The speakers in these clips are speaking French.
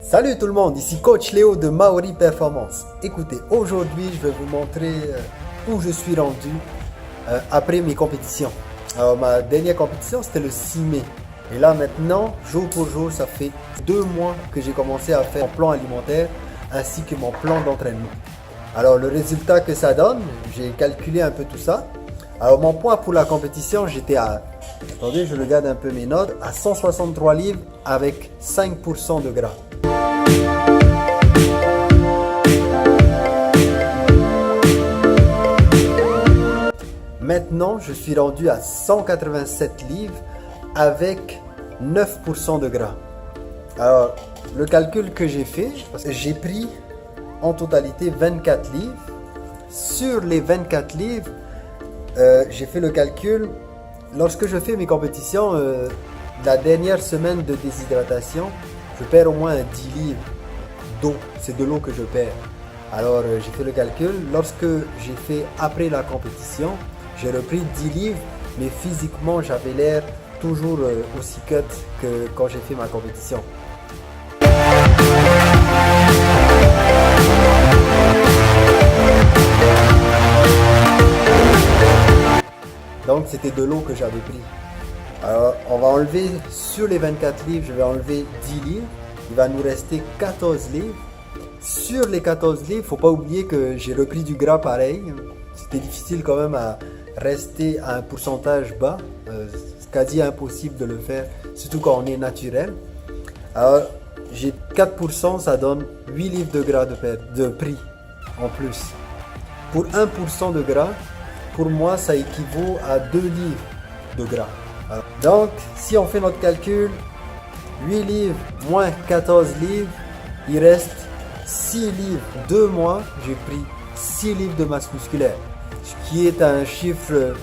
Salut tout le monde, ici Coach Léo de Maori Performance. Écoutez, aujourd'hui je vais vous montrer où je suis rendu après mes compétitions. Alors ma dernière compétition c'était le 6 mai. Et là maintenant, jour pour jour, ça fait 2 mois que j'ai commencé à faire mon plan alimentaire ainsi que mon plan d'entraînement. Alors le résultat que ça donne, j'ai calculé un peu tout ça. Alors mon poids pour la compétition, j'étais à, attendez je regarde un peu mes notes, à 163 livres avec 5% de gras. Maintenant, je suis rendu à 187 livres avec 9% de gras. Alors, le calcul que j'ai fait, parce que j'ai pris en totalité 24 livres. Sur les 24 livres, j'ai fait le calcul. Lorsque je fais mes compétitions, la dernière semaine de déshydratation, je perds au moins 10 livres d'eau. C'est de l'eau que je perds. Alors, j'ai fait le calcul. Lorsque j'ai fait après la compétition, j'ai repris 10 livres, mais physiquement, j'avais l'air toujours aussi cut que quand j'ai fait ma compétition. Donc, c'était de l'eau que j'avais pris. Alors, on va enlever sur les 24 livres, je vais enlever 10 livres. Il va nous rester 14 livres. Sur les 14 livres, il ne faut pas oublier que j'ai repris du gras pareil. C'était difficile quand même à rester à un pourcentage bas. C'est quasi impossible de le faire, surtout quand on est naturel. Alors, j'ai 4%, ça donne 8 livres de gras de prix en plus. Pour 1% de gras, pour moi, ça équivaut à 2 livres de gras. Alors, donc, si on fait notre calcul, 8 livres moins 14 livres, il reste 6 livres. 2 mois, j'ai pris 6 livres de masse musculaire, ce qui est un chiffre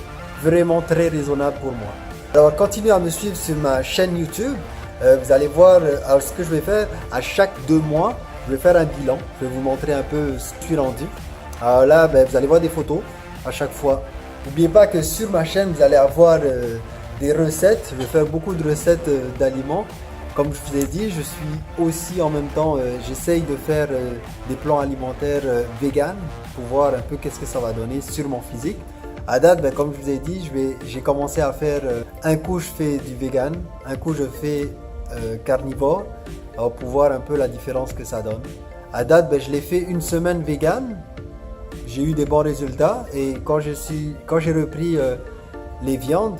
vraiment très raisonnable pour moi. Alors, continuez à me suivre sur ma chaîne YouTube. Vous allez voir, alors ce que je vais faire, à chaque 2 mois, je vais faire un bilan. Je vais vous montrer un peu ce que je suis rendu. Alors là, vous allez voir des photos à chaque fois. N'oubliez pas que sur ma chaîne, vous allez avoir des recettes. Je vais faire beaucoup de recettes d'aliments. Comme je vous ai dit, je suis aussi en même temps, j'essaye de faire des plans alimentaires vegan pour voir un peu qu'est-ce que ça va donner sur mon physique. À date, comme je vous ai dit, j'ai commencé à faire un coup je fais du vegan, un coup je fais carnivore, alors pour voir un peu la différence que ça donne. À date, je l'ai fait une semaine vegan, j'ai eu des bons résultats et quand j'ai repris les viandes,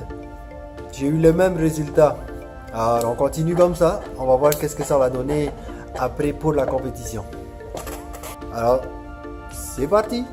j'ai eu le même résultat. Alors on continue comme ça, on va voir qu'est-ce que ça va donner après pour la compétition. Alors, c'est parti!